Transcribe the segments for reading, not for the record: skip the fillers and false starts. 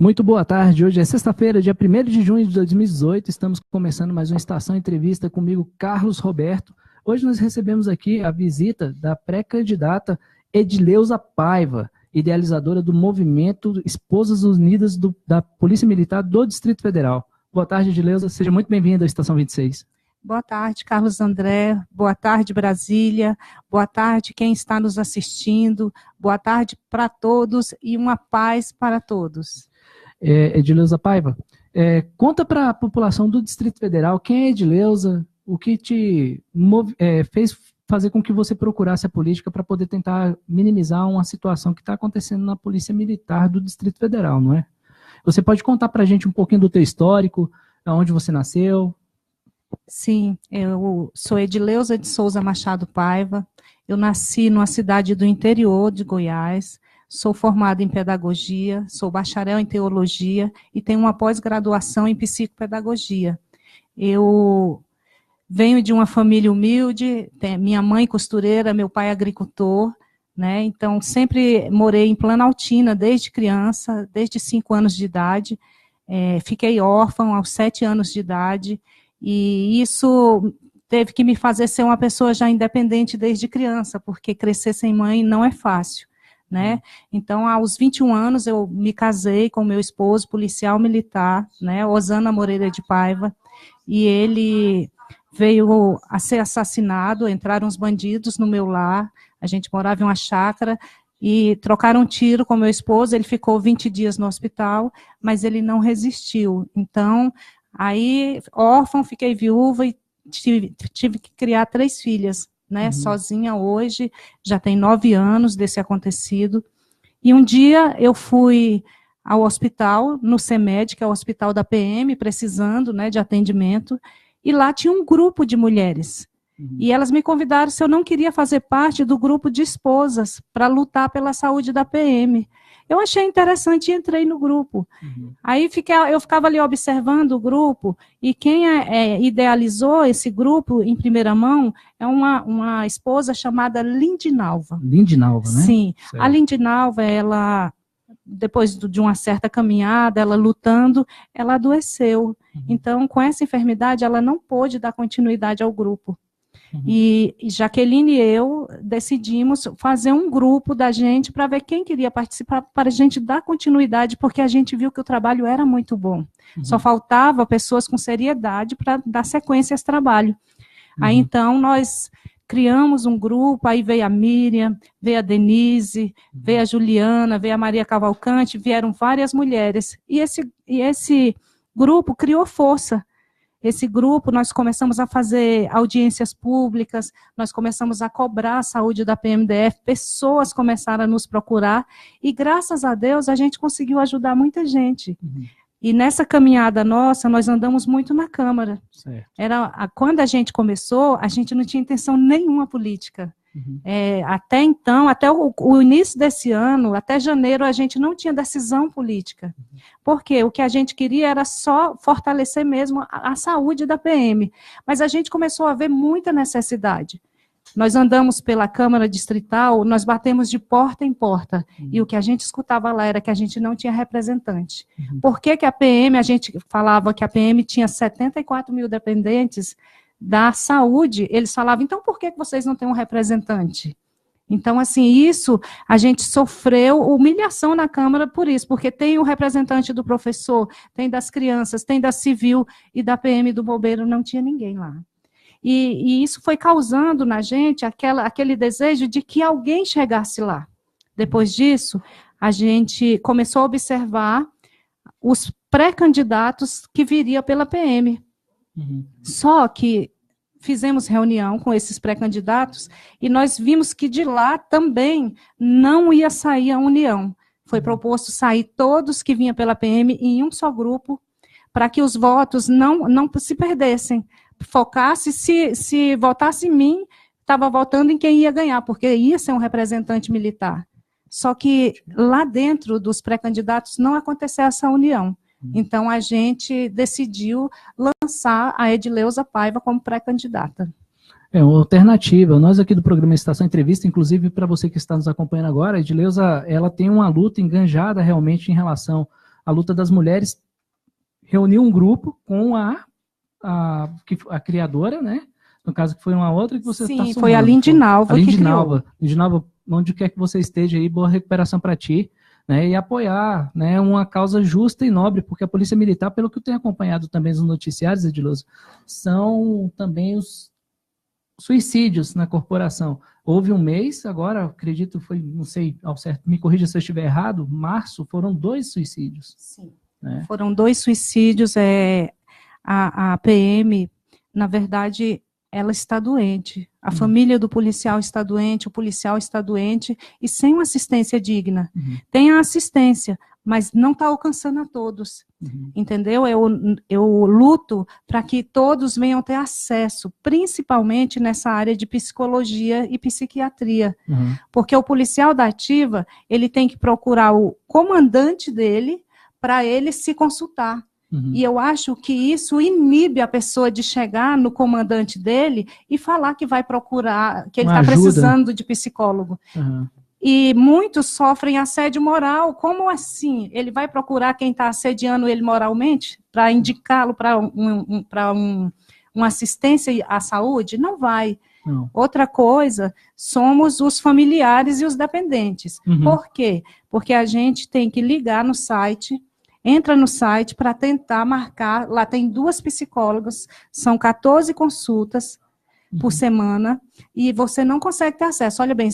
Muito boa tarde, hoje é sexta-feira, dia 1º de junho de 2018, estamos começando mais uma Estação Entrevista comigo, Carlos Roberto. Hoje nós recebemos aqui a visita da pré-candidata Edileuza Paiva, idealizadora do movimento Esposas Unidas da Polícia Militar do Distrito Federal. Boa tarde, Edileuza, seja muito bem-vinda à Estação 26. Boa tarde, Carlos André. Boa tarde, Brasília. Boa tarde, quem está nos assistindo. Boa tarde para todos e uma paz para todos. Edileuza Paiva, conta para a população do Distrito Federal quem é Edileuza, o que te fez fazer com que você procurasse a política para poder tentar minimizar uma situação que está acontecendo na Polícia Militar do Distrito Federal, não é? Você pode contar para a gente um pouquinho do teu histórico, onde você nasceu? Sim, eu sou Edileuza de Souza Machado Paiva, eu nasci numa cidade do interior de Goiás, sou formada em pedagogia, sou bacharel em teologia e tenho uma pós-graduação em psicopedagogia. Eu venho de uma família humilde, minha mãe costureira, meu pai agricultor, né? Então sempre morei em Planaltina desde criança, desde 5 anos de idade, fiquei órfã aos 7 anos de idade, e isso teve que me fazer ser uma pessoa já independente desde criança, porque crescer sem mãe não é fácil, né? Então, aos 21 anos, eu me casei com meu esposo, policial militar, né, Osana Moreira de Paiva, e ele veio a ser assassinado, entraram os bandidos no meu lar, a gente morava em uma chácara, e trocaram um tiro com meu esposo, ele ficou 20 dias no hospital, mas ele não resistiu. Então, aí, órfão, fiquei viúva e tive que criar 3 filhas, né, sozinha hoje, já tem 9 anos desse acontecido. E um dia eu fui ao hospital, no CEMED, que é o hospital da PM, precisando, né, de atendimento, e lá tinha um grupo de mulheres. E elas me convidaram se eu não queria fazer parte do grupo de esposas para lutar pela saúde da PM. Eu achei interessante e entrei no grupo. Aí eu ficava ali observando o grupo, e quem idealizou esse grupo em primeira mão é uma esposa chamada Lindinalva. Lindinalva, né? Sim. Certo. A Lindinalva, ela, depois de uma certa caminhada, ela lutando, ela adoeceu. Então, com essa enfermidade, ela não pôde dar continuidade ao grupo. E Jaqueline e eu decidimos fazer um grupo da gente para ver quem queria participar, para a gente dar continuidade, porque a gente viu que o trabalho era muito bom. Só faltava pessoas com seriedade para dar sequência a esse trabalho. Aí, então, nós criamos um grupo, aí veio a Miriam, veio a Denise, veio a Juliana, veio a Maria Cavalcante, vieram várias mulheres. E esse grupo criou força. Esse grupo, nós começamos a fazer audiências públicas, nós começamos a cobrar a saúde da PMDF, pessoas começaram a nos procurar, e graças a Deus a gente conseguiu ajudar muita gente. E nessa caminhada nossa, nós andamos muito na Câmara. Certo. Quando a gente começou, a gente não tinha intenção nenhuma política. Até então, até o início desse ano, até janeiro, a gente não tinha decisão política. Porque o que a gente queria era só fortalecer mesmo a saúde da PM. Mas a gente começou a ver muita necessidade. Nós andamos pela Câmara Distrital, nós batemos de porta em porta. E o que a gente escutava lá era que a gente não tinha representante. Por que a PM, a gente falava que a PM tinha 74 mil dependentes da saúde, eles falavam, então por que vocês não têm um representante? Então, assim, isso, a gente sofreu humilhação na Câmara por isso, porque tem o representante do professor, tem das crianças, tem da civil, e da PM do bombeiro não tinha ninguém lá. E isso foi causando na gente aquele desejo de que alguém chegasse lá. Depois disso, a gente começou a observar os pré-candidatos que viriam pela PM. Só que fizemos reunião com esses pré-candidatos e nós vimos que de lá também não ia sair a união. Foi proposto sair todos que vinham pela PM em um só grupo, para que os votos não se perdessem. Focasse, se votasse em mim, estava votando em quem ia ganhar, porque ia ser um representante militar. Só que lá dentro dos pré-candidatos não aconteceu essa união. Então, a gente decidiu lançar a Edileuza Paiva como pré-candidata. É uma alternativa. Nós aqui do programa Estação Entrevista, inclusive para você que está nos acompanhando agora, a Edileuza, ela tem uma luta enganjada realmente em relação a luta das mulheres reuniu um grupo com a criadora, né? No caso, que foi uma outra que você está Sim, foi a Lindinalva. A Lindinalva. Lindinalva, onde quer que você esteja aí, boa recuperação para ti, né? E apoiar, né, uma causa justa e nobre, porque a Polícia Militar, pelo que eu tenho acompanhado também nos noticiários, Ediloso, são também os suicídios na corporação. Houve um mês, agora, acredito, foi, não sei ao certo, me corrija se eu estiver errado, março, foram 2 suicídios. Sim, né? Foram 2 suicídios, a PM, na verdade, ela está doente, a família do policial está doente, o policial está doente, e sem uma assistência digna. Tem a assistência, mas não está alcançando a todos, entendeu? Eu luto para que todos venham ter acesso, principalmente nessa área de psicologia e psiquiatria, porque o policial da ativa, ele tem que procurar o comandante dele para ele se consultar. E eu acho que isso inibe a pessoa de chegar no comandante dele e falar que vai procurar, que ele está precisando de psicólogo. E muitos sofrem assédio moral. Como assim? Ele vai procurar quem está assediando ele moralmente para indicá-lo para uma assistência à saúde? Não vai. Não. Outra coisa, somos os familiares e os dependentes. Por quê? Porque a gente tem que ligar no site, entra no site para tentar marcar, lá tem 2 psicólogas, são 14 consultas por semana, e você não consegue ter acesso. Olha bem,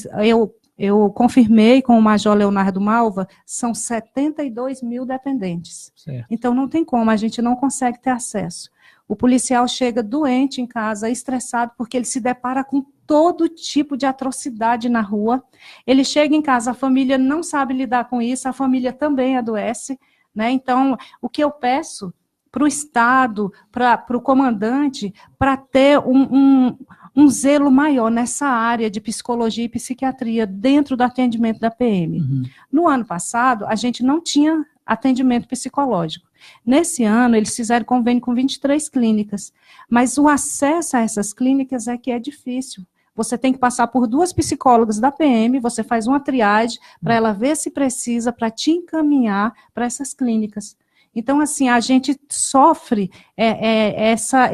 eu confirmei com o Major Leonardo Malva, são 72 mil dependentes. Certo. Então não tem como, a gente não consegue ter acesso. O policial chega doente em casa, estressado, porque ele se depara com todo tipo de atrocidade na rua. Ele chega em casa, a família não sabe lidar com isso, a família também adoece, né? Então, o que eu peço para o Estado, para o comandante, para ter um zelo maior nessa área de psicologia e psiquiatria dentro do atendimento da PM. No ano passado, a gente não tinha atendimento psicológico. Nesse ano, eles fizeram convênio com 23 clínicas, mas o acesso a essas clínicas é que é difícil. Você tem que passar por 2 psicólogas da PM, você faz uma triagem para ela ver se precisa, para te encaminhar para essas clínicas. Então, assim, a gente sofre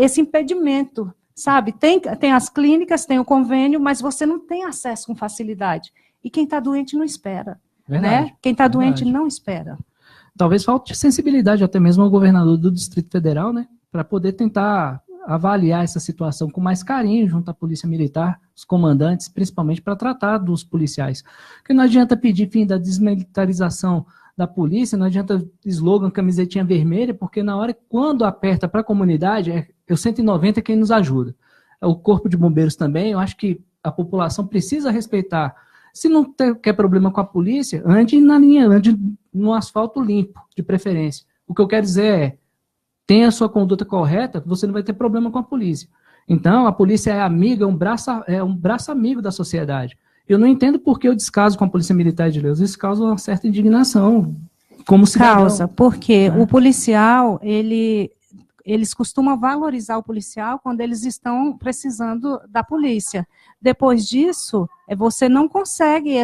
esse impedimento, sabe? Tem as clínicas, tem o convênio, mas você não tem acesso com facilidade. E quem está doente não espera. Verdade, né? Quem está doente não espera. Talvez falte sensibilidade até mesmo ao governador do Distrito Federal, né? Para poder tentar avaliar essa situação com mais carinho junto à Polícia Militar, os comandantes, principalmente para tratar dos policiais. Porque não adianta pedir fim da desmilitarização da polícia, não adianta slogan, camisetinha vermelha, porque na hora, quando aperta para a comunidade, é o 190 quem nos ajuda. O Corpo de Bombeiros também, eu acho que a população precisa respeitar. Se não quer problema com a polícia, ande na linha, ande no asfalto limpo, de preferência. O que eu quero dizer é, tenha a sua conduta correta, você não vai ter problema com a polícia. Então, a polícia é amiga, é um braço amigo da sociedade. Eu não entendo por que o descaso com a Polícia Militar de Deus. Isso causa uma certa indignação, como cidadão. Causa, porque o policial, eles costumam valorizar o policial quando eles estão precisando da polícia. Depois disso, você não consegue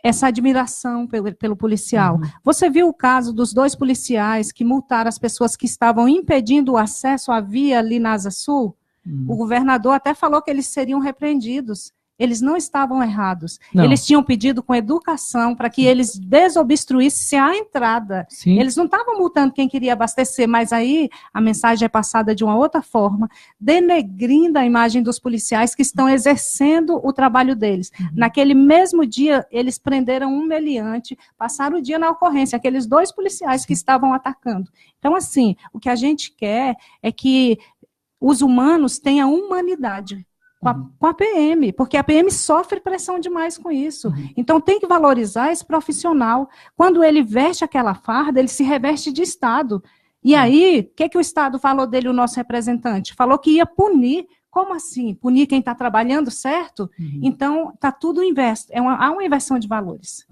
essa admiração pelo policial. Você viu o caso dos 2 policiais que multaram as pessoas que estavam impedindo o acesso à via ali na Asa Sul? O governador até falou que eles seriam repreendidos. Eles não estavam errados. Não. Eles tinham pedido com educação para que eles desobstruíssem a entrada. Sim. Eles não estavam multando quem queria abastecer, mas aí a mensagem é passada de uma outra forma, denegrindo a imagem dos policiais que estão exercendo o trabalho deles. Naquele mesmo dia, eles prenderam um meliante, passaram o dia na ocorrência, aqueles 2 policiais que estavam atacando. Então, assim, o que a gente quer é que os humanos tenham humanidade. Com a PM, porque a PM sofre pressão demais com isso. Então, tem que valorizar esse profissional. Quando ele veste aquela farda, ele se reveste de Estado. E aí, o que o Estado falou dele, o nosso representante? Falou que ia punir. Como assim? Punir quem está trabalhando, certo? Então, está tudo inverso. Há uma inversão de valores.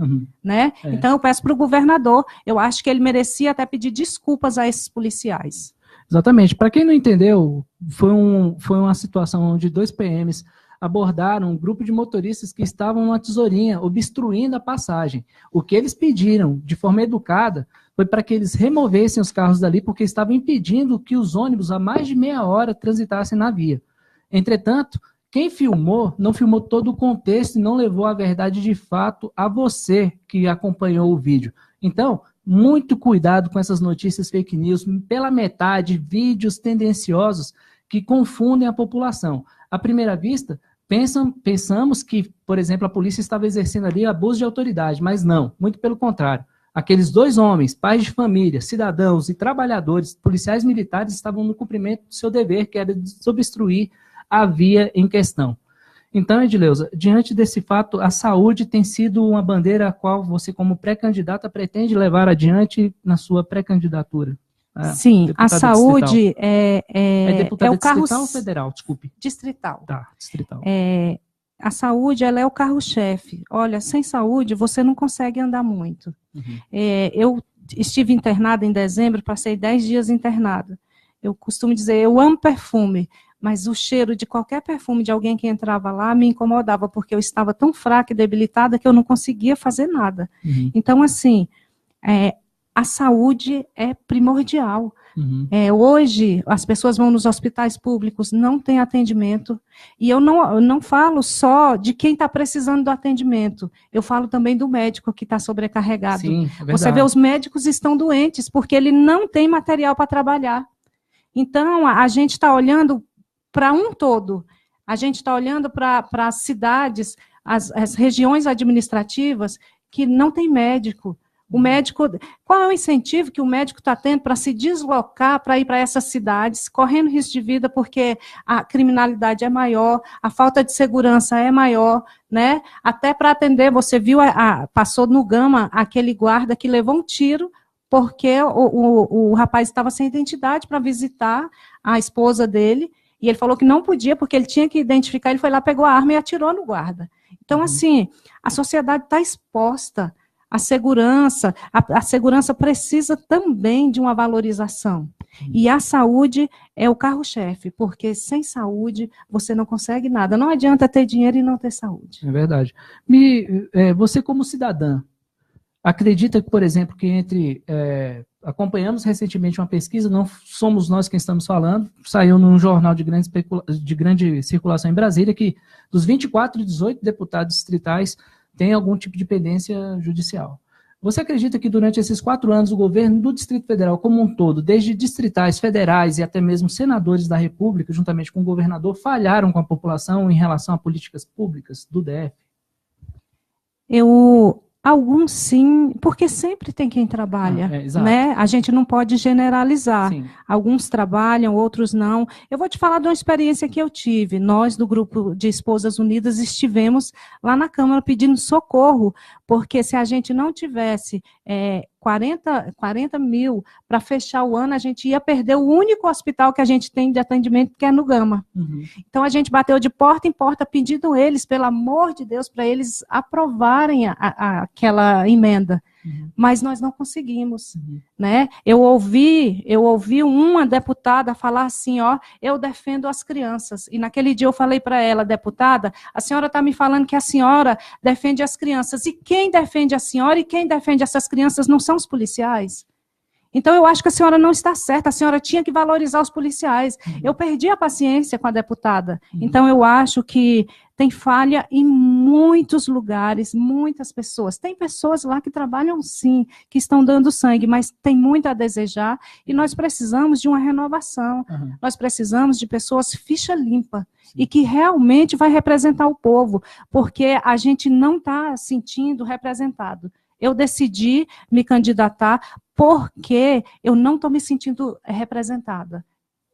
Né? Então, eu peço para o governador, eu acho que ele merecia até pedir desculpas a esses policiais. Exatamente. Para quem não entendeu, foi uma situação onde 2 PMs abordaram um grupo de motoristas que estavam numa tesourinha, obstruindo a passagem. O que eles pediram, de forma educada, foi para que eles removessem os carros dali, porque estavam impedindo que os ônibus, há mais de meia hora, transitassem na via. Entretanto, quem filmou, não filmou todo o contexto e não levou a verdade de fato a você que acompanhou o vídeo. Então, muito cuidado com essas notícias fake news, pela metade, vídeos tendenciosos que confundem a população. À primeira vista, pensamos que, por exemplo, a polícia estava exercendo ali abuso de autoridade, mas não, muito pelo contrário. Aqueles 2 homens, pais de família, cidadãos e trabalhadores, policiais militares, estavam no cumprimento do seu dever, que era desobstruir a via em questão. Então, Edileuza, diante desse fato, a saúde tem sido uma bandeira a qual você, como pré-candidata, pretende levar adiante na sua pré-candidatura? Sim, a saúde é o carro distrital ou federal, desculpe? Distrital. Tá, distrital. A saúde, ela é o carro-chefe. Olha, sem saúde, você não consegue andar muito. Uhum. Eu estive internada em dezembro, passei 10 dias internada. Eu costumo dizer, eu amo perfume, mas o cheiro de qualquer perfume de alguém que entrava lá me incomodava, porque eu estava tão fraca e debilitada que eu não conseguia fazer nada. Uhum. Então, assim, a saúde é primordial. Uhum. Hoje, as pessoas vão nos hospitais públicos, não tem atendimento, e eu não falo só de quem está precisando do atendimento, eu falo também do médico que está sobrecarregado. Sim, é você vê, os médicos estão doentes, porque ele não tem material para trabalhar. Então, a gente está olhando para um todo, a gente está olhando para as cidades, as regiões administrativas que não tem médico. O médico, qual é o incentivo que o médico está tendo para se deslocar, para ir para essas cidades, correndo risco de vida, porque a criminalidade é maior, a falta de segurança é maior, né? Até para atender, você viu, passou no Gama aquele guarda que levou um tiro, porque o rapaz estava sem identidade para visitar a esposa dele, e ele falou que não podia, porque ele tinha que identificar, ele foi lá, pegou a arma e atirou no guarda. Então, assim, a sociedade está exposta. A segurança precisa também de uma valorização. E a saúde é o carro-chefe, porque sem saúde você não consegue nada. Não adianta ter dinheiro e não ter saúde. É verdade. Você como cidadã, acredita que, por exemplo, que acompanhamos recentemente uma pesquisa, não somos nós quem estamos falando, saiu num jornal de grande circulação em Brasília, que dos 24 e 18 deputados distritais tem algum tipo de pendência judicial. Você acredita que durante esses 4 anos o governo do Distrito Federal como um todo, desde distritais, federais e até mesmo senadores da República, juntamente com o governador, falharam com a população em relação a políticas públicas do DF? Alguns sim, porque sempre tem quem trabalha, né? A gente não pode generalizar. Sim. Alguns trabalham, outros não. Eu vou te falar de uma experiência que eu tive. Nós, do Grupo de Esposas Unidas, estivemos lá na Câmara pedindo socorro, porque se a gente não tivesse 40 mil para fechar o ano, a gente ia perder o único hospital que a gente tem de atendimento, que é no Gama. Uhum. Então, a gente bateu de porta em porta pedindo eles, pelo amor de Deus, para eles aprovarem aquela emenda. Uhum. Mas nós não conseguimos. Uhum. Né? Eu ouvi uma deputada falar assim, eu defendo as crianças. E naquele dia eu falei para ela, deputada, a senhora está me falando que a senhora defende as crianças. E quem defende a senhora e quem defende essas crianças não são os policiais? Então, eu acho que a senhora não está certa, a senhora tinha que valorizar os policiais. Uhum. Eu perdi a paciência com a deputada. Uhum. Então, eu acho que tem falha em muitos lugares, muitas pessoas. Tem pessoas lá que trabalham, sim, que estão dando sangue, mas tem muito a desejar e nós precisamos de uma renovação. Uhum. Nós precisamos de pessoas ficha limpa e que realmente vai representar o povo, porque a gente não está sentindo representado. Eu decidi me candidatar porque eu não estou me sentindo representada.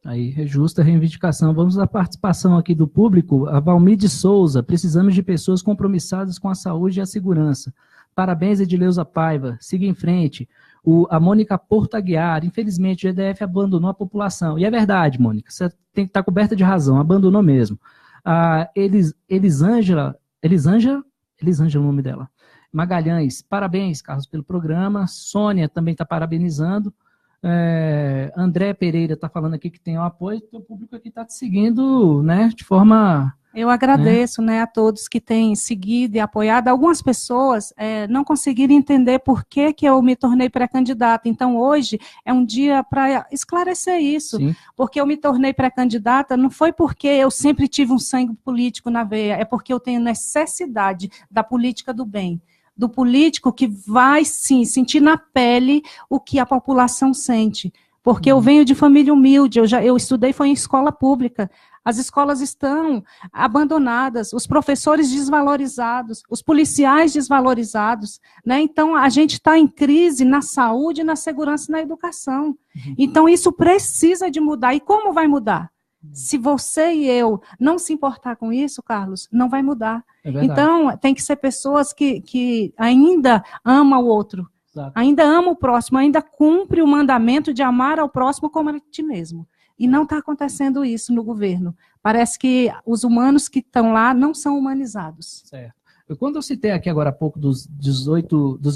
Aí é justa a reivindicação. Vamos à participação aqui do público. A Valmide Souza, precisamos de pessoas compromissadas com a saúde e a segurança. Parabéns, Edileuza Paiva. Siga em frente. A Mônica Porto Aguiar, infelizmente o GDF abandonou a população. E é verdade, Mônica, você tem que estar coberta de razão, abandonou mesmo. Elisângela é o nome dela. Magalhães, parabéns, Carlos, pelo programa. Sônia também está parabenizando. André Pereira está falando aqui que tem o apoio, o público aqui está te seguindo, né, de forma... Eu agradeço, né, a todos que têm seguido e apoiado. Algumas pessoas não conseguiram entender por que eu me tornei pré-candidata. Então, hoje é um dia para esclarecer isso. Sim. Porque eu me tornei pré-candidata não foi porque eu sempre tive um sangue político na veia, é porque eu tenho necessidade da política do bem. Do político que vai, sim, sentir na pele o que a população sente. Porque eu venho de família humilde, eu estudei foi em escola pública. As escolas estão abandonadas, os professores desvalorizados, os policiais desvalorizados, né? Então, a gente está em crise na saúde, na segurança e na educação. Então, isso precisa de mudar. E como vai mudar? Se você e eu não se importar com isso, Carlos, não vai mudar. Então, tem que ser pessoas que ainda amam o outro, exato, ainda amam o próximo, ainda cumpre o mandamento de amar ao próximo como a ti mesmo. E não está acontecendo isso no governo. Parece que os humanos que estão lá não são humanizados. Certo. Quando eu citei aqui agora há pouco dos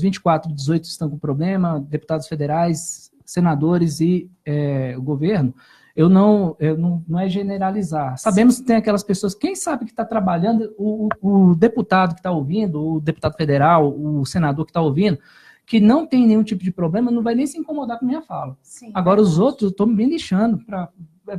24, 18 estão com problema, deputados federais, senadores e o governo, não é generalizar. Sabemos que tem aquelas pessoas, quem sabe que está trabalhando, o deputado que está ouvindo, o deputado federal, o senador que está ouvindo, que não tem nenhum tipo de problema, não vai nem se incomodar com a minha fala. Sim, agora, os outros, estou me lixando.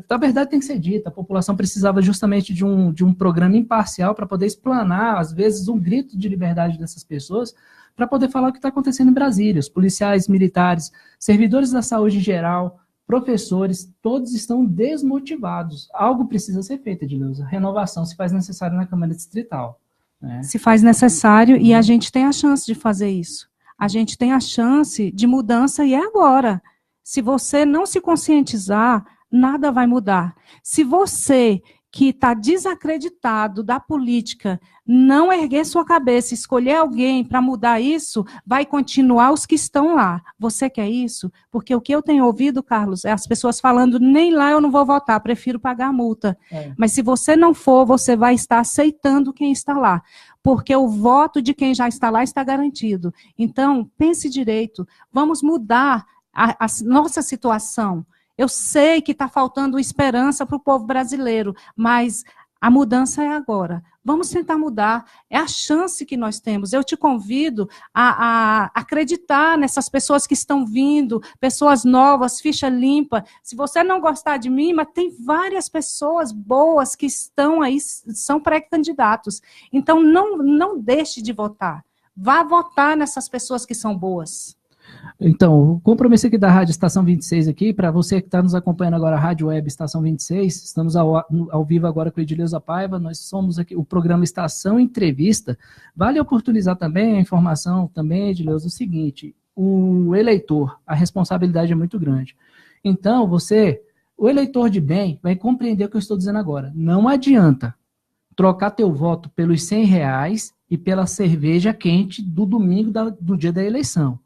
A verdade tem que ser dita, a população precisava justamente de um programa imparcial para poder explanar, às vezes, um grito de liberdade dessas pessoas, para poder falar o que está acontecendo em Brasília. Os policiais, militares, servidores da saúde em geral, professores, todos estão desmotivados. Algo precisa ser feito, Edileuza. Renovação se faz necessário na Câmara Distrital. Né? Se faz necessário e a gente tem a chance de fazer isso. A gente tem a chance de mudança e é agora. Se você não se conscientizar, nada vai mudar. Se você que está desacreditado da política não erguer sua cabeça, escolher alguém para mudar isso, vai continuar os que estão lá. Você quer isso? Porque o que eu tenho ouvido, Carlos, é as pessoas falando, nem lá eu não vou votar, prefiro pagar a multa. Mas se você não for, você vai estar aceitando quem está lá. Porque o voto de quem já está lá está garantido. Então, pense direito, vamos mudar a nossa situação. Eu sei que está faltando esperança para o povo brasileiro, mas a mudança é agora. Vamos tentar mudar, é a chance que nós temos. Eu te convido a acreditar nessas pessoas que estão vindo, pessoas novas, ficha limpa. Se você não gostar de mim, mas tem várias pessoas boas que estão aí, são pré-candidatos. Então, não deixe de votar. Vá votar nessas pessoas que são boas. Então, o compromisso aqui da Rádio Estação 26 aqui, para você que está nos acompanhando agora, a Rádio Web Estação 26, estamos ao vivo agora com a Edileuza Paiva, nós somos aqui o programa Estação Entrevista. Vale oportunizar também a informação, também, Edileuza, o seguinte, o eleitor, a responsabilidade é muito grande. Então, o eleitor de bem, vai compreender o que eu estou dizendo agora. Não adianta trocar teu voto pelos R$100 e pela cerveja quente do domingo do dia da eleição.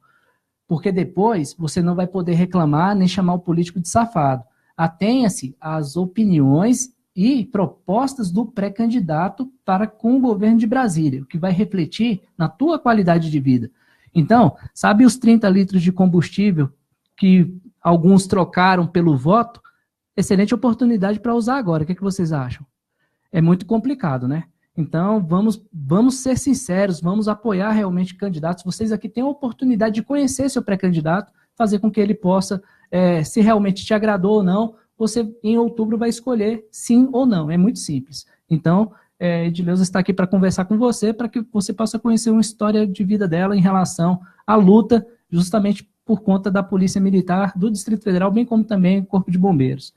Porque depois você não vai poder reclamar nem chamar o político de safado. Atenha-se às opiniões e propostas do pré-candidato para com o governo de Brasília, o que vai refletir na tua qualidade de vida. Então, sabe os 30 litros de combustível que alguns trocaram pelo voto? Excelente oportunidade para usar agora. O que vocês acham? É muito complicado, né? Então, vamos ser sinceros, vamos apoiar realmente candidatos. Vocês aqui têm a oportunidade de conhecer seu pré-candidato, fazer com que ele possa, se realmente te agradou ou não, você em outubro vai escolher sim ou não. É muito simples. Então, Edileuza está aqui para conversar com você, para que você possa conhecer uma história de vida dela em relação à luta, justamente por conta da Polícia Militar do Distrito Federal, bem como também o Corpo de Bombeiros.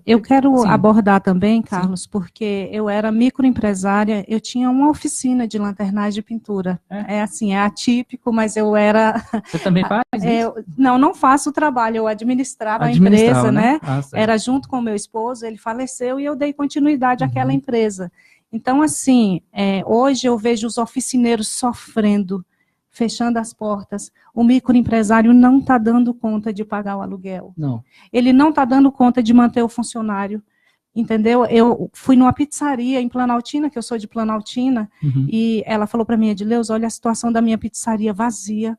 Eu quero sim, abordar também, Carlos, sim, porque eu era microempresária, eu tinha uma oficina de lanternagem de pintura. É atípico, mas eu era... Você também faz isso? Não faço o trabalho, eu administrava a empresa, né? Era junto com o meu esposo, ele faleceu e eu dei continuidade àquela empresa. Então, assim, hoje eu vejo os oficineiros sofrendo, fechando as portas. O microempresário não está dando conta de pagar o aluguel. Não. Ele não está dando conta de manter o funcionário. Entendeu? Eu fui numa pizzaria em Planaltina, que eu sou de Planaltina, e ela falou para mim, Edileuza, olha a situação da minha pizzaria vazia.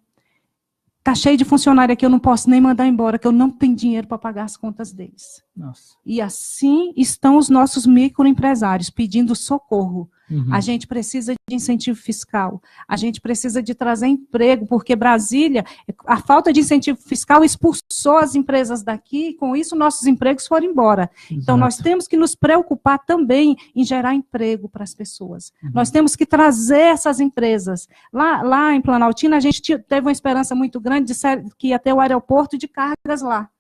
Tá cheio de funcionário aqui, eu não posso nem mandar embora, que eu não tenho dinheiro para pagar as contas deles. Nossa. E assim estão os nossos microempresários pedindo socorro. A gente precisa de incentivo fiscal, a gente precisa de trazer emprego, porque Brasília, a falta de incentivo fiscal expulsou as empresas daqui, e com isso nossos empregos foram embora. Exato. Então nós temos que nos preocupar também em gerar emprego para as pessoas. Nós temos que trazer essas empresas. Lá em Planaltina, a gente teve uma esperança muito grande de que ia ter o aeroporto de cargas lá.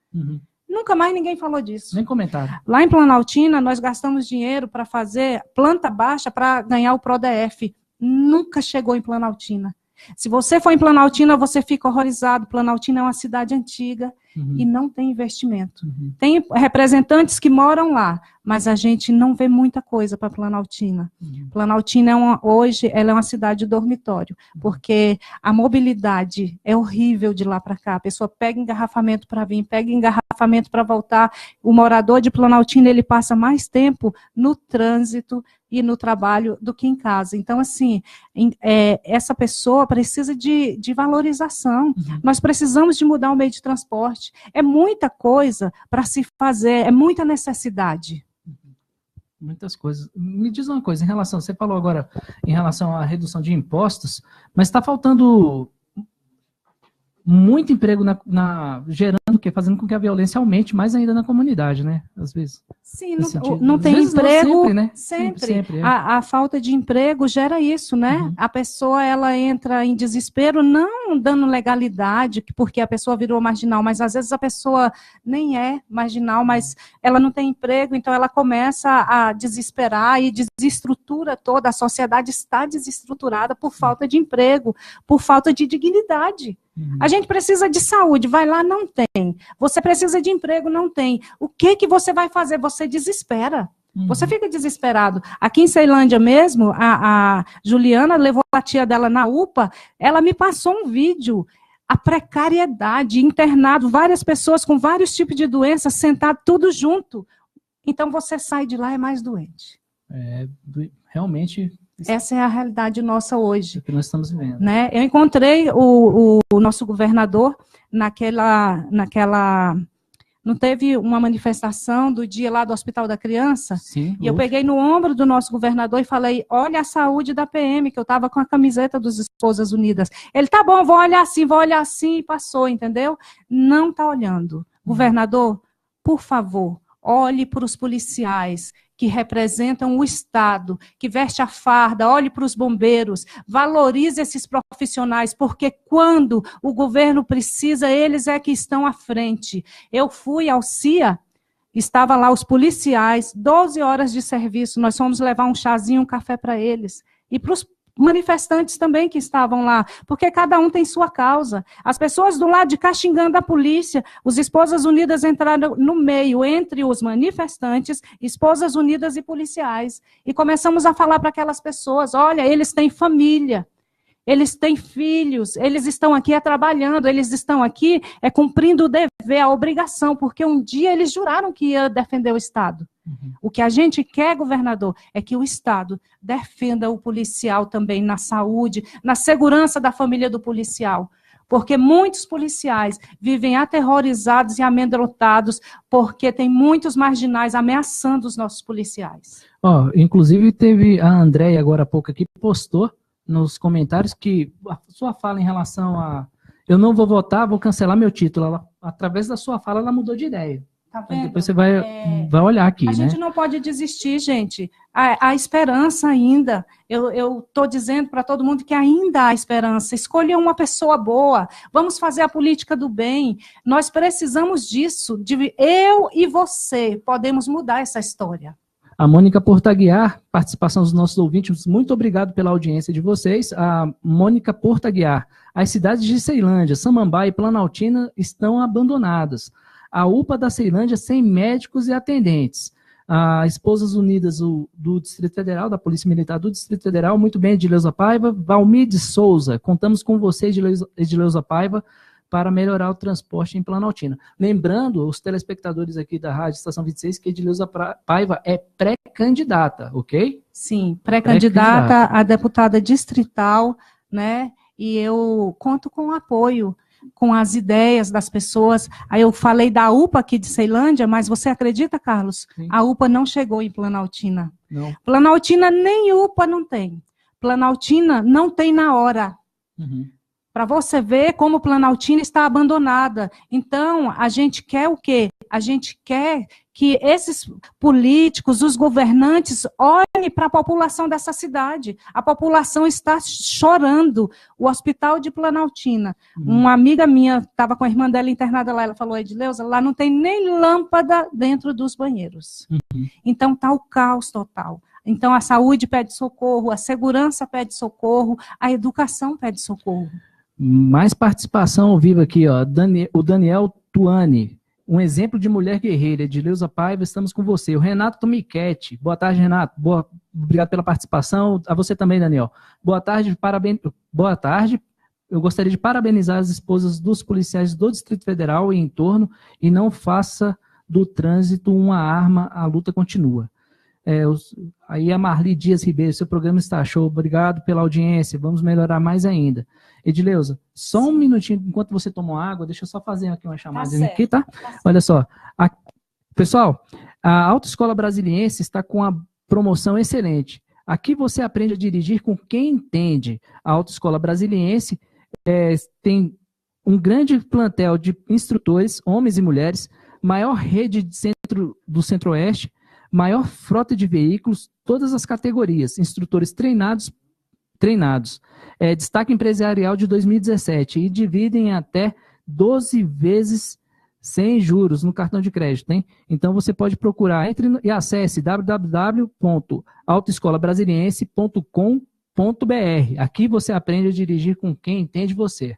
Nunca mais ninguém falou disso. Nem comentaram. Lá em Planaltina, nós gastamos dinheiro para fazer planta baixa para ganhar o PRODEF. Nunca chegou em Planaltina. Se você for em Planaltina, você fica horrorizado. Planaltina é uma cidade antiga e não tem investimento. Tem representantes que moram lá, mas a gente não vê muita coisa para Planaltina. Planaltina, hoje, ela é uma cidade dormitório, porque a mobilidade é horrível de lá para cá. A pessoa pega engarrafamento para vir, pega engarrafamento para voltar. O morador de Planaltina, ele passa mais tempo no trânsito e no trabalho do que em casa. Então, assim, essa pessoa precisa de valorização. Nós precisamos de mudar o meio de transporte. É muita coisa para se fazer, é muita necessidade. Muitas coisas. Me diz uma coisa, em relação, você falou agora em relação à redução de impostos, mas está faltando muito emprego gerando o quê? Fazendo com que a violência aumente mais ainda na comunidade, né? Às vezes. Sim, não tem emprego. Não, sempre, né? Sempre. A falta de emprego gera isso, né? A pessoa, ela entra em desespero, não dando legalidade, porque a pessoa virou marginal, mas às vezes a pessoa nem é marginal, mas ela não tem emprego, então ela começa a desesperar e desestrutura toda. A sociedade está desestruturada por falta de emprego, por falta de dignidade. A gente precisa de saúde, vai lá, não tem. Você precisa de emprego, não tem. O que você vai fazer? Você desespera. Você fica desesperado. Aqui em Ceilândia mesmo, a Juliana levou a tia dela na UPA, ela me passou um vídeo. A precariedade, internado, várias pessoas com vários tipos de doenças, sentado tudo junto. Então você sai de lá e é mais doente. Realmente... Essa é a realidade nossa hoje. É o que nós estamos vivendo. Né? Eu encontrei o nosso governador naquela... Não teve uma manifestação do dia lá do Hospital da Criança? Sim. E eu peguei no ombro do nosso governador e falei, olha a saúde da PM, que eu estava com a camiseta dos Esposas Unidas. Ele, tá bom, vou olhar assim, e passou, entendeu? Não está olhando. Governador, por favor, olhe para os policiais que representam o Estado, que veste a farda, olhe para os bombeiros, valorize esses profissionais, porque quando o governo precisa, eles é que estão à frente. Eu fui ao CIA, estava lá os policiais, 12 horas de serviço, nós fomos levar um chazinho, um café para eles, e para os manifestantes também que estavam lá, porque cada um tem sua causa. As pessoas do lado de cá xingando a polícia, os Esposas Unidas entraram no meio, entre os manifestantes, Esposas Unidas e policiais, e começamos a falar para aquelas pessoas, olha, eles têm família, eles têm filhos, eles estão aqui trabalhando, eles estão aqui cumprindo o dever, a obrigação, porque um dia eles juraram que ia defender o Estado. O que a gente quer, governador, é que o Estado defenda o policial também na saúde, na segurança da família do policial. Porque muitos policiais vivem aterrorizados e amedrontados porque tem muitos marginais ameaçando os nossos policiais. Inclusive teve a Andréia agora há pouco aqui, postou nos comentários que a sua fala em relação a eu não vou votar, vou cancelar meu título. Através da sua fala, ela mudou de ideia. Tá vendo? Depois você vai olhar aqui, A gente não pode desistir, gente. Há esperança ainda. Eu estou dizendo para todo mundo que ainda há esperança. Escolha uma pessoa boa. Vamos fazer a política do bem. Nós precisamos disso. Eu e você podemos mudar essa história. A Mônica Portaguiar, participação dos nossos ouvintes, muito obrigado pela audiência de vocês. A Mônica Portaguiar, as cidades de Ceilândia, Samambaia e Planaltina estão abandonadas. A UPA da Ceilândia sem médicos e atendentes. As Esposas Unidas do Distrito Federal, da Polícia Militar do Distrito Federal, muito bem, Edileuza Paiva. Valmir de Souza, contamos com você, Edileuza Paiva, para melhorar o transporte em Planaltina. Lembrando, os telespectadores aqui da Rádio Estação 26, que Edileuza Paiva é pré-candidata, ok? Sim, pré-candidata a deputada distrital, né? E eu conto com o apoio com as ideias das pessoas. Aí eu falei da UPA aqui de Ceilândia, mas você acredita, Carlos? Sim. A UPA não chegou em Planaltina. Não. Planaltina nem UPA não tem. Planaltina não tem na hora. Uhum. Para você ver como Planaltina está abandonada. Então, a gente quer o quê? A gente quer que esses políticos, os governantes, olhem para a população dessa cidade. A população está chorando. O Hospital de Planaltina. Uma amiga minha estava com a irmã dela internada lá, ela falou, Edileuza, lá não tem nem lâmpada dentro dos banheiros. Então, está o caos total. Então, a saúde pede socorro, a segurança pede socorro, a educação pede socorro. Mais participação ao vivo aqui, ó. O Daniel Tuani, um exemplo de mulher guerreira. Edileuza Paiva, estamos com você. O Renato Tomichetti, boa tarde, Renato. Obrigado pela participação. A você também, Daniel. Boa tarde, Boa tarde. Eu gostaria de parabenizar as esposas dos policiais do Distrito Federal e entorno, e não faça do trânsito uma arma, a luta continua. Aí a Marli Dias Ribeiro, seu programa está show, obrigado pela audiência, vamos melhorar mais ainda. Edileuza, só um minutinho, enquanto você toma água, deixa eu só fazer aqui uma chamadinha aqui, tá? Olha só, pessoal, a Autoescola Brasiliense está com a promoção excelente. Aqui você aprende a dirigir com quem entende. A Autoescola Brasiliense tem um grande plantel de instrutores, homens e mulheres, maior rede do Centro-Oeste, maior frota de veículos, todas as categorias, instrutores treinados, destaque empresarial de 2017 e dividem até 12 vezes sem juros no cartão de crédito, hein? Então você pode procurar, entre e acesse www.autoescolabrasiliense.com.br. Aqui você aprende a dirigir com quem entende você.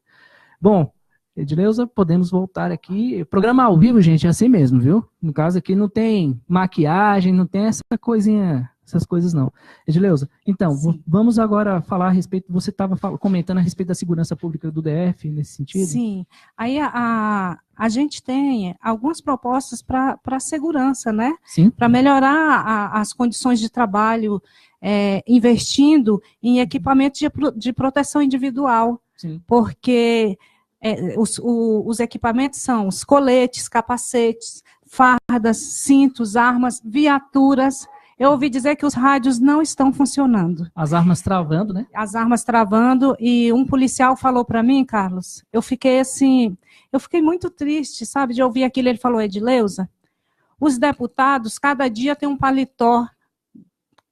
Bom, Edileuza, podemos voltar aqui. Programa ao vivo, gente, é assim mesmo, viu? No caso aqui não tem maquiagem, não tem essa coisinha, essas coisas não. Edileuza, então, vamos agora falar a respeito, você estava comentando a respeito da segurança pública do DF, nesse sentido? Sim, aí a gente tem algumas propostas para a segurança, né? Sim. Para melhorar as condições de trabalho, investindo em equipamentos de proteção individual. Sim. Porque os equipamentos são os coletes, capacetes, fardas, cintos, armas, viaturas. Eu ouvi dizer que os rádios não estão funcionando. As armas travando, né? As armas travando, e um policial falou para mim, Carlos, eu fiquei muito triste, sabe, de ouvir aquilo. Ele falou, Edileuza, os deputados, cada dia tem um paletó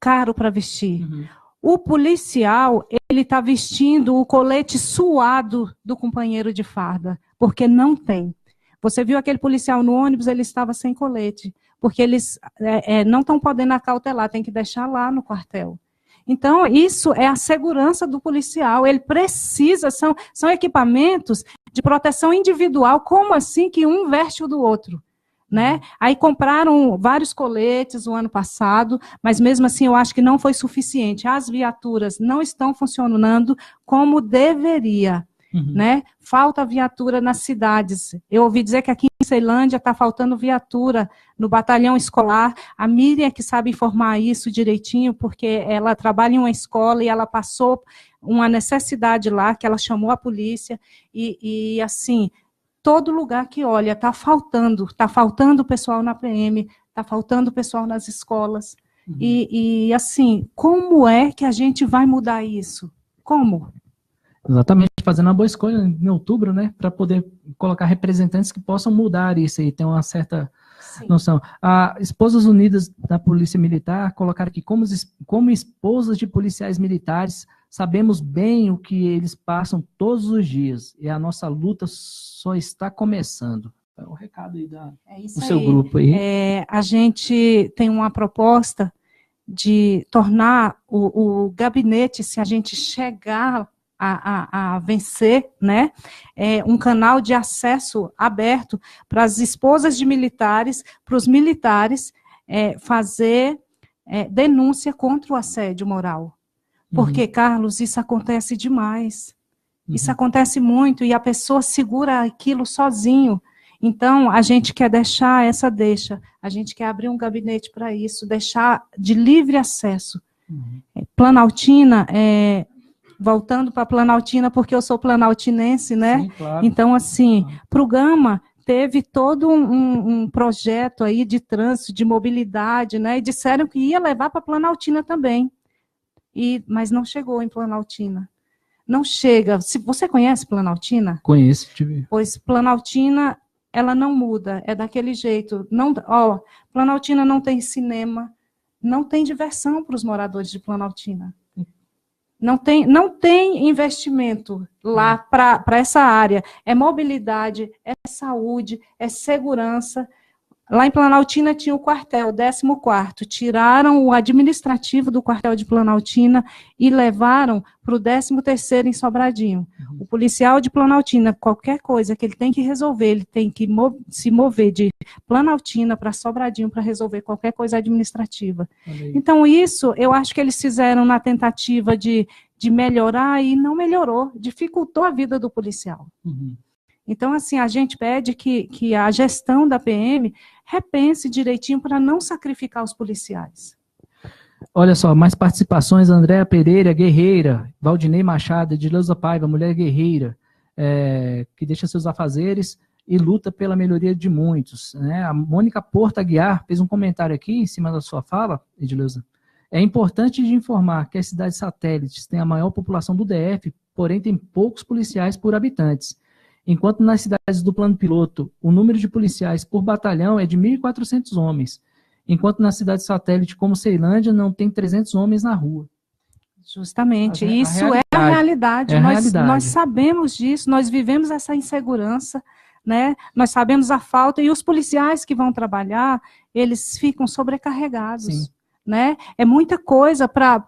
caro para vestir. Uhum. O policial, ele está vestindo o colete suado do companheiro de farda, porque não tem. Você viu aquele policial no ônibus, ele estava sem colete, porque eles não estão podendo acautelar, tem que deixar lá no quartel. Então, isso é a segurança do policial, ele precisa, são equipamentos de proteção individual, como assim que um veste o do outro? Né? Aí compraram vários coletes o ano passado, mas mesmo assim eu acho que não foi suficiente. As viaturas não estão funcionando como deveria. Uhum. Né? Falta viatura nas cidades. Eu ouvi dizer que aqui em Ceilândia está faltando viatura no batalhão escolar. A Miriam que sabe informar isso direitinho, porque ela trabalha em uma escola e ela passou uma necessidade lá, que ela chamou a polícia, e assim... Todo lugar que olha, está faltando pessoal na PM, está faltando pessoal nas escolas. Uhum. E assim, como é que a gente vai mudar isso? Como? Exatamente, fazendo uma boa escolha em outubro, né? Para poder colocar representantes que possam mudar isso aí, ter uma certa noção. A Esposas Unidas da Polícia Militar colocaram aqui, como esposas de policiais militares, sabemos bem o que eles passam todos os dias, e a nossa luta só está começando. É o recado aí do seu grupo aí. A gente tem uma proposta de tornar o gabinete, se a gente chegar a vencer, né, um canal de acesso aberto para as esposas de militares, para os militares fazer denúncia contra o assédio moral. Porque, Carlos, isso acontece demais. Isso acontece muito, e a pessoa segura aquilo sozinho. Então, a gente quer deixar a gente quer abrir um gabinete para isso, deixar de livre acesso. Planaltina voltando para Planaltina, porque eu sou planaltinense, né? Sim, claro. Então, assim, para o Gama, teve todo um projeto aí de trânsito, de mobilidade, né? E disseram que ia levar para Planaltina também. Mas não chegou em Planaltina. Não chega. Você conhece Planaltina? Conheço. Pois Planaltina, ela não muda, é daquele jeito. Não, Planaltina não tem cinema, não tem diversão para os moradores de Planaltina. Não tem investimento lá para essa área. É mobilidade, é saúde, é segurança. Lá em Planaltina tinha o quartel, o 14º. Tiraram o administrativo do quartel de Planaltina e levaram para o 13º em Sobradinho. O policial de Planaltina, qualquer coisa que ele tem que resolver, ele tem que se mover de Planaltina para Sobradinho para resolver qualquer coisa administrativa. Então, isso eu acho que eles fizeram na tentativa de melhorar e não melhorou, dificultou a vida do policial. Então, assim, a gente pede que a gestão da PM repense direitinho para não sacrificar os policiais. Olha só, mais participações: Andréa Pereira, guerreira; Valdinei Machado, Edileuza Paiva, mulher guerreira, que deixa seus afazeres e luta pela melhoria de muitos, né? A Mônica Porto Aguiar fez um comentário aqui em cima da sua fala, Edileuza. É importante de informar que as cidades satélites têm a maior população do DF, porém tem poucos policiais por habitantes. Enquanto nas cidades do plano piloto, o número de policiais por batalhão é de 1.400 homens, enquanto na cidade satélite como Ceilândia não tem 300 homens na rua. Justamente, isso é a realidade. Nós sabemos disso, nós vivemos essa insegurança, né? Nós sabemos a falta, e os policiais que vão trabalhar, eles ficam sobrecarregados. Sim. Né? É muita coisa para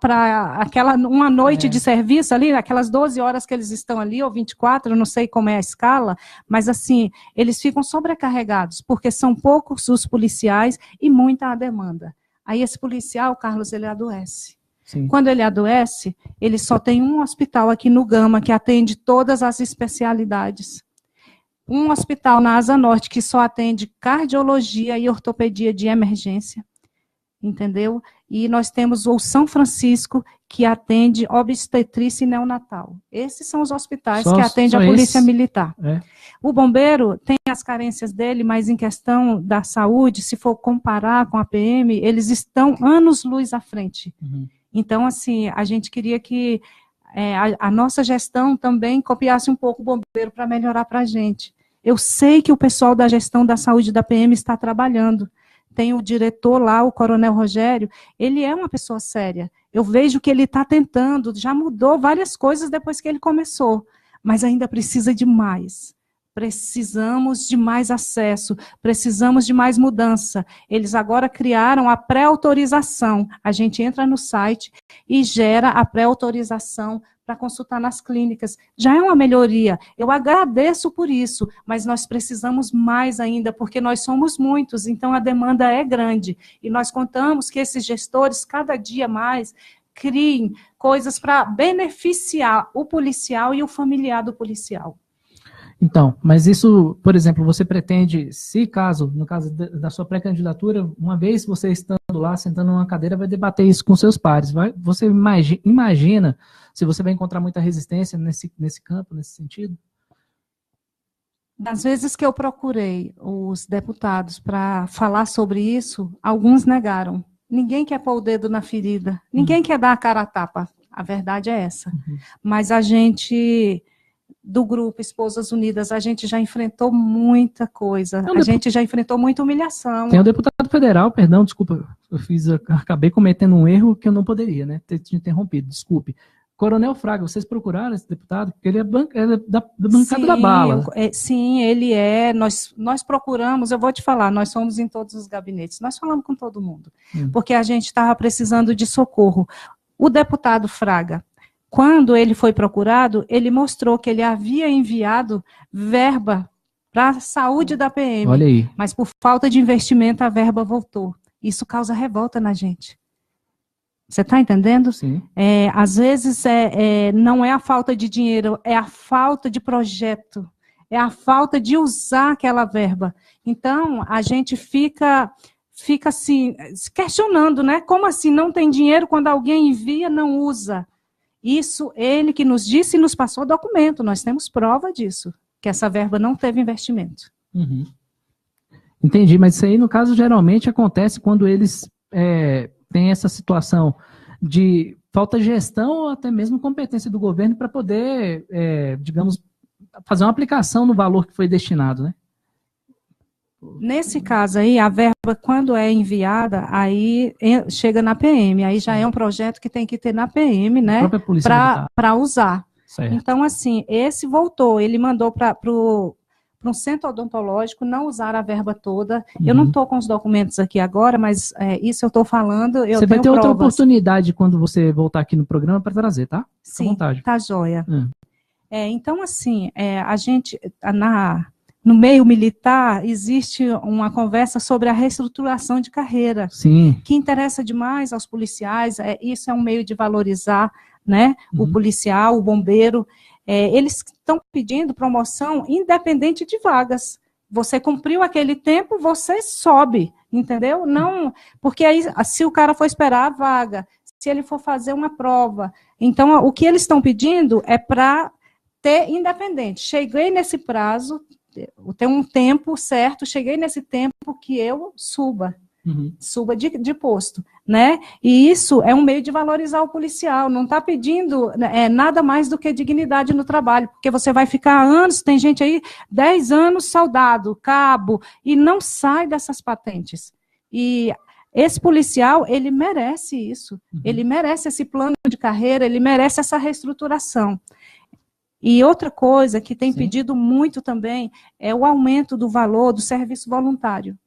uma noite de serviço ali, aquelas 12 horas que eles estão ali, ou 24, eu não sei como é a escala, mas assim, eles ficam sobrecarregados, porque são poucos os policiais e muita a demanda. Aí esse policial, Carlos, ele adoece. Sim. Quando ele adoece, ele só tem um hospital aqui no Gama que atende todas as especialidades. Um hospital na Asa Norte que só atende cardiologia e ortopedia de emergência. Entendeu? E nós temos o São Francisco, que atende obstetrícia e neonatal. Esses são os hospitais que atendem a Polícia Militar. O bombeiro tem as carências dele, mas em questão da saúde, se for comparar com a PM, eles estão anos-luz à frente. Então, assim, a gente queria que a nossa gestão também copiasse um pouco o bombeiro para melhorar para a gente. Eu sei que o pessoal da gestão da saúde da PM está trabalhando. Tem o diretor lá, o Coronel Rogério, ele é uma pessoa séria. Eu vejo que ele está tentando, já mudou várias coisas depois que ele começou, mas ainda precisa de mais. Precisamos de mais acesso, precisamos de mais mudança. Eles agora criaram a pré-autorização. A gente entra no site e gera a pré-autorização para consultar nas clínicas. Já é uma melhoria. Eu agradeço por isso, mas nós precisamos mais ainda, porque nós somos muitos, então a demanda é grande. E nós contamos que esses gestores, cada dia mais, criem coisas para beneficiar o policial e o familiar do policial. Então, mas isso, por exemplo, você pretende, no caso da sua pré-candidatura, uma vez você estando lá, sentando numa cadeira, vai debater isso com seus pares. Você imagina se você vai encontrar muita resistência nesse campo, nesse sentido? Das vezes que eu procurei os deputados para falar sobre isso, alguns negaram. Ninguém quer pôr o dedo na ferida, ninguém quer dar a cara a tapa. A verdade é essa. Mas a gente, do grupo Esposas Unidas, a gente já enfrentou muita coisa, a gente já enfrentou muita humilhação. Tem um deputado federal, perdão, desculpa, acabei cometendo um erro que eu não poderia, né, ter te interrompido, desculpe. Coronel Fraga, vocês procuraram esse deputado? Porque ele é da bancada da bala. Sim, ele é. Nós procuramos, eu vou te falar, nós somos em todos os gabinetes, nós falamos com todo mundo, porque a gente estava precisando de socorro. O deputado Fraga, quando ele foi procurado, ele mostrou que ele havia enviado verba para a saúde da PM. Olha aí. Mas por falta de investimento, a verba voltou. Isso causa revolta na gente. Você está entendendo? Sim. Às vezes não é a falta de dinheiro, é a falta de projeto, é a falta de usar aquela verba. Então, a gente fica assim, se questionando, né? Como assim não tem dinheiro quando alguém envia, não usa? Isso, ele que nos disse e nos passou documento, nós temos prova disso, que essa verba não teve investimento. Uhum. Entendi, mas isso aí, no caso, geralmente acontece quando eles têm essa situação de falta de gestão ou até mesmo competência do governo para poder, digamos, fazer uma aplicação no valor que foi destinado, né? Nesse caso aí, a verba, quando é enviada, aí chega na PM, aí já é um projeto que tem que ter na PM, né, para usar. Certo. Então, assim, esse voltou, ele mandou para um centro odontológico não usar a verba toda. Uhum. Eu não estou com os documentos aqui agora, mas isso eu estou falando, eu Você tenho vai ter provas. outra oportunidade quando você voltar aqui no programa para trazer, tá? Fica à Sim, vontade. tá joia. Então, assim, a gente, no meio militar, existe uma conversa sobre a reestruturação de carreira, Sim. que interessa demais aos policiais. Isso é um meio de valorizar, né, o policial, o bombeiro. Eles estão pedindo promoção independente de vagas. Você cumpriu aquele tempo, você sobe, entendeu? Não, porque aí, se o cara for esperar a vaga, se ele for fazer uma prova, então o que eles estão pedindo é para ter independente. Cheguei nesse prazo, tem um tempo certo, cheguei nesse tempo que eu suba de posto, né? E isso é um meio de valorizar o policial, não está pedindo nada mais do que dignidade no trabalho, porque você vai ficar anos, tem gente aí, 10 anos soldado, cabo, e não sai dessas patentes. E esse policial, ele merece isso, ele merece esse plano de carreira, ele merece essa reestruturação. E outra coisa que tem pedido muito também é o aumento do valor do serviço voluntário.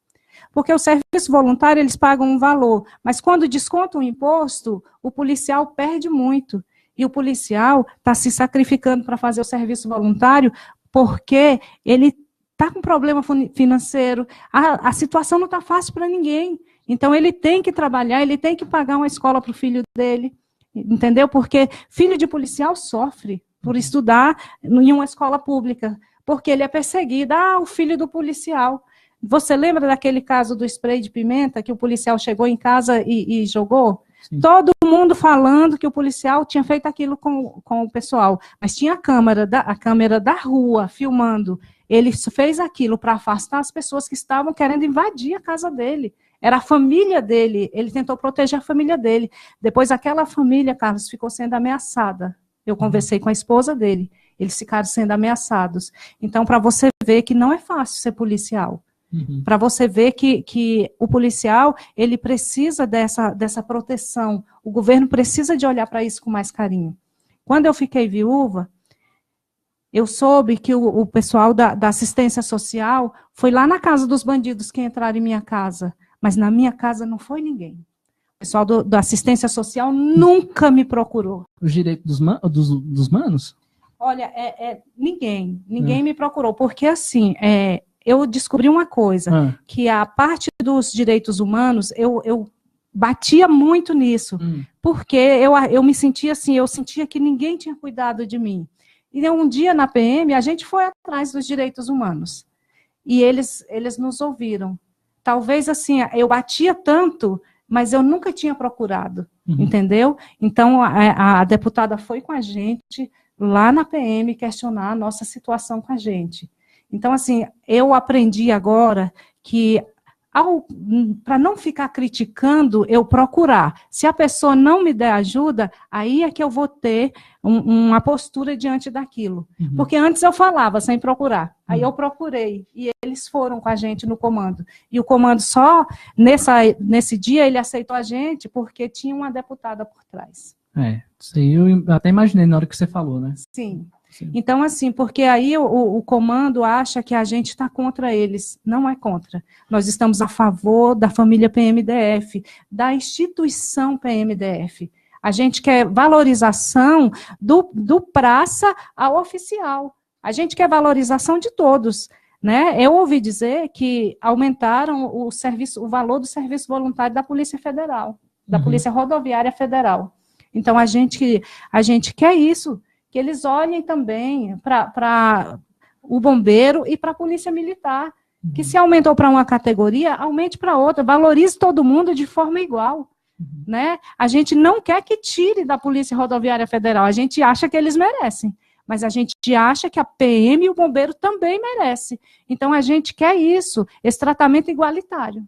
Porque o serviço voluntário, eles pagam um valor, mas quando descontam o imposto, o policial perde muito. E o policial está se sacrificando para fazer o serviço voluntário porque ele está com problema financeiro, a situação não está fácil para ninguém. Então, ele tem que trabalhar, ele tem que pagar uma escola para o filho dele, entendeu? Porque filho de policial sofre por estudar em uma escola pública, porque ele é perseguido. O filho do policial. Você lembra daquele caso do spray de pimenta, que o policial chegou em casa e jogou? Sim. Todo mundo falando que o policial tinha feito aquilo com o pessoal, mas tinha a câmera da rua filmando. Ele fez aquilo para afastar as pessoas que estavam querendo invadir a casa dele. Era a família dele, ele tentou proteger a família dele. Depois aquela família, Carlos, ficou sendo ameaçada. Eu conversei com a esposa dele, eles ficaram sendo ameaçados. Então, para você ver que não é fácil ser policial. Para você ver que o policial, ele precisa dessa proteção. O governo precisa de olhar para isso com mais carinho. Quando eu fiquei viúva, eu soube que o pessoal da assistência social foi lá na casa dos bandidos que entraram em minha casa. Mas na minha casa não foi ninguém. O pessoal da assistência social nunca me procurou. Os direitos dos manos? Olha, ninguém me procurou. Porque assim, eu descobri uma coisa, que a parte dos direitos humanos, eu batia muito nisso, porque eu me sentia assim, eu sentia que ninguém tinha cuidado de mim. E um dia na PM, a gente foi atrás dos direitos humanos, e eles nos ouviram. Talvez assim, eu batia tanto, mas eu nunca tinha procurado, entendeu? Então, a deputada foi com a gente, lá na PM, questionar a nossa situação com a gente. Então, assim, eu aprendi agora que, para não ficar criticando, eu procurar. Se a pessoa não me der ajuda, aí é que eu vou ter uma postura diante daquilo. Porque antes eu falava sem procurar. Aí eu procurei, e eles foram com a gente no comando. E o comando só, nesse dia, ele aceitou a gente porque tinha uma deputada por trás. Isso aí eu até imaginei na hora que você falou, né? Sim. Então, assim, porque aí o comando acha que a gente está contra eles. Não é contra. Nós estamos a favor da família PMDF, da instituição PMDF. A gente quer valorização do praça ao oficial. A gente quer valorização de todos. Né? Eu ouvi dizer que aumentaram o valor do serviço voluntário da Polícia Federal, da Polícia Rodoviária Federal. Então, a gente quer isso, que eles olhem também para o bombeiro e para a polícia militar, que se aumentou para uma categoria, aumente para outra, valorize todo mundo de forma igual. né? A gente não quer que tire da Polícia Rodoviária Federal, a gente acha que eles merecem, mas a gente acha que a PM e o bombeiro também merecem. Então, a gente quer isso, esse tratamento igualitário.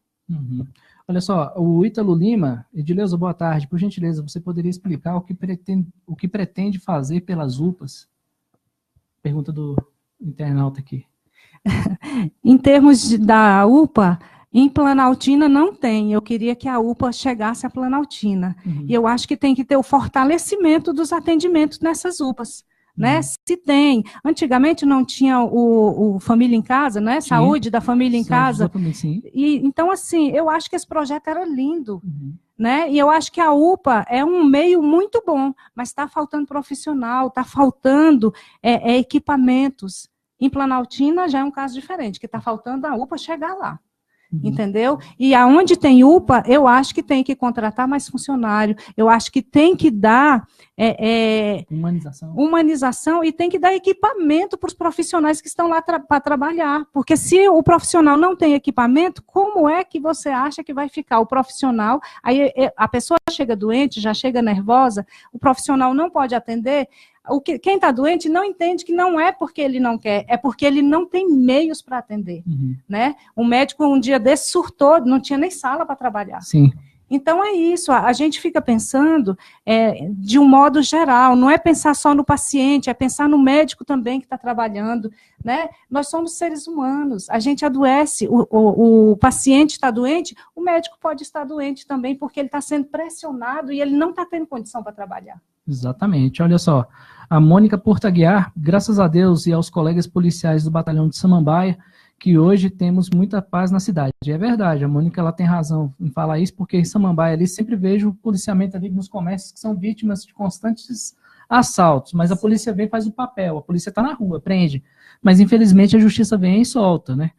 Olha só, o Ítalo Lima, Edileuza, boa tarde. Por gentileza, você poderia explicar o que pretende fazer pelas UPAs? Pergunta do internauta aqui. Em termos da UPA, em Planaltina não tem. Eu queria que a UPA chegasse a Planaltina. E eu acho que tem que ter o fortalecimento dos atendimentos nessas UPAs. Né? Se tem. Antigamente não tinha o Família em Casa, né? Saúde da Família em Casa. Sim. E, então, assim, eu acho que esse projeto era lindo. Né? E eu acho que a UPA é um meio muito bom, mas está faltando profissional, está faltando equipamentos. Em Planaltina já é um caso diferente, que está faltando a UPA chegar lá. Entendeu? E aonde tem UPA, eu acho que tem que contratar mais funcionário, eu acho que tem que dar humanização e tem que dar equipamento para os profissionais que estão lá para trabalhar, porque se o profissional não tem equipamento, como é que você acha que vai ficar o profissional? Aí a pessoa chega doente, já chega nervosa, o profissional não pode atender. Quem está doente não entende que não é porque ele não quer, é porque ele não tem meios para atender. Né? O médico, um dia desse, surtou, não tinha nem sala para trabalhar. Sim. Então, é isso, a gente fica pensando de um modo geral, não é pensar só no paciente, é pensar no médico também que está trabalhando. Né? Nós somos seres humanos, a gente adoece, o paciente está doente, o médico pode estar doente também, porque ele está sendo pressionado e ele não está tendo condição para trabalhar. Exatamente. Olha só, a Mônica Portaguiar, graças a Deus e aos colegas policiais do batalhão de Samambaia, que hoje temos muita paz na cidade. É verdade, a Mônica ela tem razão em falar isso, porque em Samambaia ali sempre vejo o policiamento ali nos comércios que são vítimas de constantes assaltos, mas a polícia vem e faz o papel, a polícia está na rua, prende, mas infelizmente a justiça vem e solta, né?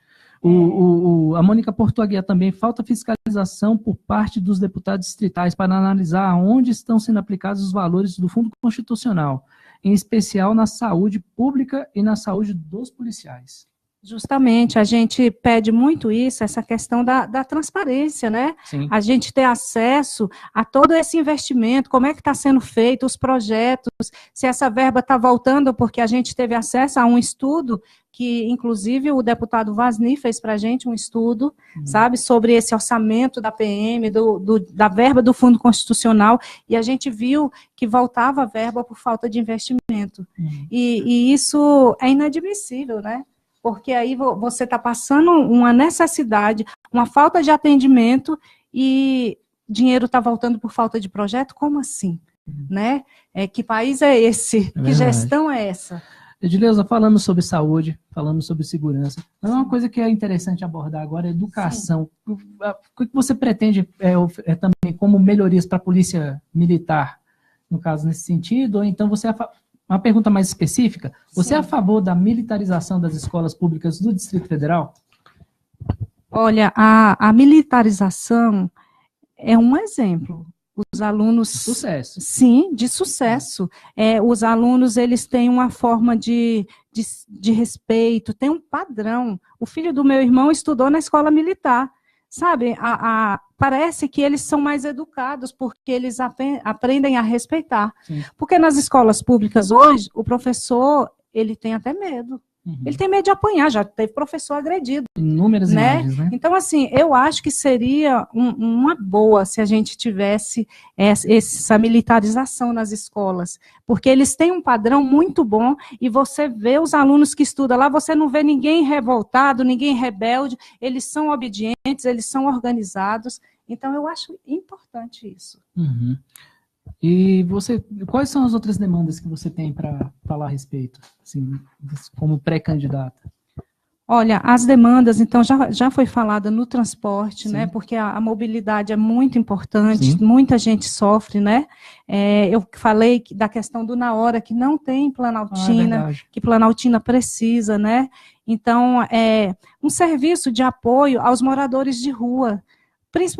A Mônica Portuguia também, falta fiscalização por parte dos deputados distritais para analisar onde estão sendo aplicados os valores do Fundo Constitucional, em especial na saúde pública e na saúde dos policiais. Justamente, a gente pede muito isso, essa questão da transparência, né? Sim. A gente ter acesso a todo esse investimento, como é que está sendo feito, os projetos, se essa verba está voltando, porque a gente teve acesso a um estudo que, inclusive, o deputado Vasni fez para a gente um estudo, sabe, sobre esse orçamento da PM, da verba do Fundo Constitucional, e a gente viu que voltava a verba por falta de investimento. E isso é inadmissível, né? Porque aí você está passando uma necessidade, uma falta de atendimento e dinheiro está voltando por falta de projeto? Como assim? Né? Que país é esse? Que gestão é essa? Edileuza, falamos sobre saúde, falamos sobre segurança. Uma coisa que é interessante abordar agora é educação. Sim. O que você pretende também como melhorias para a polícia militar, no caso, nesse sentido? Ou então você... Uma pergunta mais específica, você Sim. é a favor da militarização das escolas públicas do Distrito Federal? Olha, a militarização é um exemplo. Os alunos... Sucesso. Sim, de sucesso. Os alunos, eles têm uma forma de respeito, tem um padrão. O filho do meu irmão estudou na escola militar. Sabe, parece que eles são mais educados, porque eles aprendem a respeitar. Sim. Porque nas escolas públicas hoje, o professor, ele tem até medo. Ele tem medo de apanhar, já teve professor agredido. Inúmeras imagens, né? Então, assim, eu acho que seria uma boa se a gente tivesse essa militarização nas escolas, porque eles têm um padrão muito bom e você vê os alunos que estudam lá, você não vê ninguém revoltado, ninguém rebelde, eles são obedientes, eles são organizados. Então, eu acho importante isso. E quais são as outras demandas que você tem para falar a respeito, assim, como pré-candidata? Olha, as demandas, então, já foi falada no transporte, Sim. né? Porque a mobilidade é muito importante, Sim. muita gente sofre, né? Eu falei da questão do na hora, que não tem Planaltina, que Planaltina precisa, né? Então, um serviço de apoio aos moradores de rua.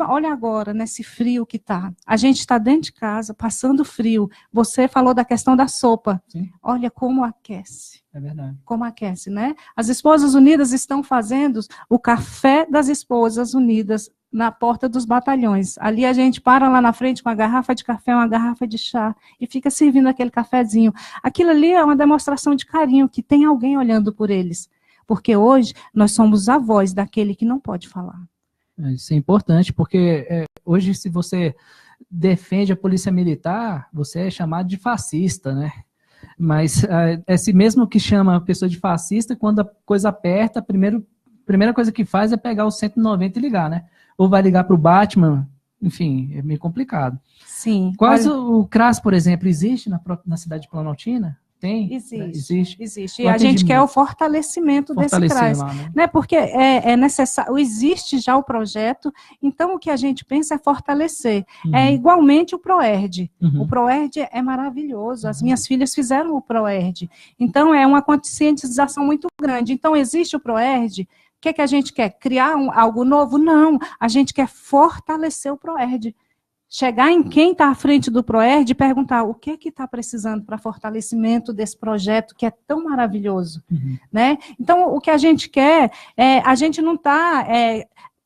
Olha agora, nesse frio que está. A gente está dentro de casa, passando frio. Você falou da questão da sopa. Sim. Olha como aquece. É verdade. Como aquece, né? As Esposas Unidas estão fazendo o café das Esposas Unidas na porta dos batalhões. Ali a gente para lá na frente com uma garrafa de café, uma garrafa de chá, e fica servindo aquele cafezinho. Aquilo ali é uma demonstração de carinho, que tem alguém olhando por eles. Porque hoje nós somos a voz daquele que não pode falar. Isso é importante, porque hoje, se você defende a polícia militar, você é chamado de fascista, né? Mas esse mesmo que chama a pessoa de fascista, quando a coisa aperta, a primeira coisa que faz é pegar o 190 e ligar, né? Ou vai ligar para o Batman, enfim, é meio complicado. Sim. O CRAS, por exemplo, existe na cidade de Planaltina? Tem? Existe. E a gente quer o fortalecimento desse CRAS. Lá, né? Né? Porque é necessário, existe já o projeto, então o que a gente pensa é fortalecer. É igualmente o ProERD. O ProERD é maravilhoso, as minhas filhas fizeram o ProERD. Então é uma conscientização muito grande. Então existe o ProERD. O que a gente quer? Criar algo novo? Não, a gente quer fortalecer o ProERD. Chegar em quem está à frente do ProERD e perguntar o que está precisando para fortalecimento desse projeto que é tão maravilhoso. Né? Então, o que a gente quer, a gente não está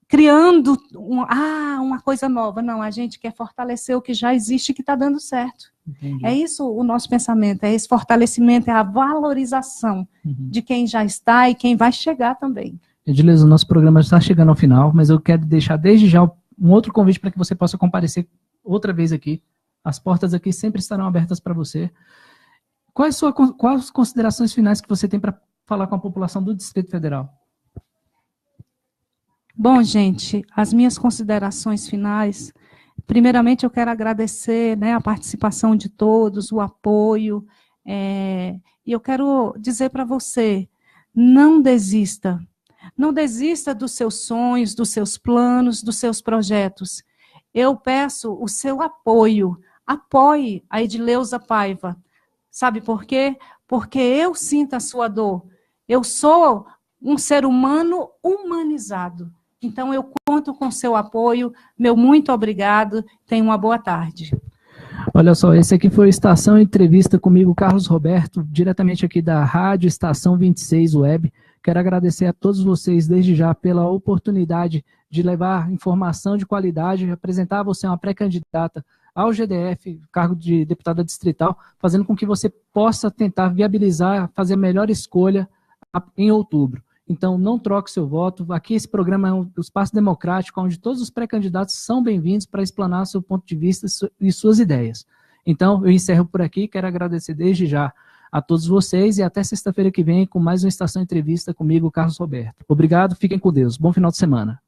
criando uma coisa nova, não, a gente quer fortalecer o que já existe e que está dando certo. Entendi. É isso o nosso pensamento, é esse fortalecimento, é a valorização de quem já está e quem vai chegar também. Edileuza, o nosso programa está chegando ao final, mas eu quero deixar desde já um outro convite para que você possa comparecer outra vez aqui. As portas aqui sempre estarão abertas para você. Quais as considerações finais que você tem para falar com a população do Distrito Federal? Bom, gente, as minhas considerações finais, primeiramente eu quero agradecer, né, a participação de todos, o apoio, e eu quero dizer para você, não desista. Não desista dos seus sonhos, dos seus planos, dos seus projetos. Eu peço o seu apoio. Apoie a Edileuza Paiva. Sabe por quê? Porque eu sinto a sua dor. Eu sou um ser humano humanizado. Então, eu conto com o seu apoio. Meu muito obrigado. Tenha uma boa tarde. Olha só, esse aqui foi o Estação Entrevista comigo, Carlos Roberto, diretamente aqui da Rádio Estação 26 Web. Quero agradecer a todos vocês desde já pela oportunidade de levar informação de qualidade, apresentar a você uma pré-candidata ao GDF, cargo de deputada distrital, fazendo com que você possa tentar viabilizar, fazer a melhor escolha em outubro. Então, não troque seu voto. Aqui esse programa é um espaço democrático, onde todos os pré-candidatos são bem-vindos para explanar seu ponto de vista e suas ideias. Então, eu encerro por aqui, quero agradecer desde já a todos vocês e até sexta-feira que vem com mais uma Estação Entrevista comigo, Carlos Roberto. Obrigado, fiquem com Deus. Bom final de semana.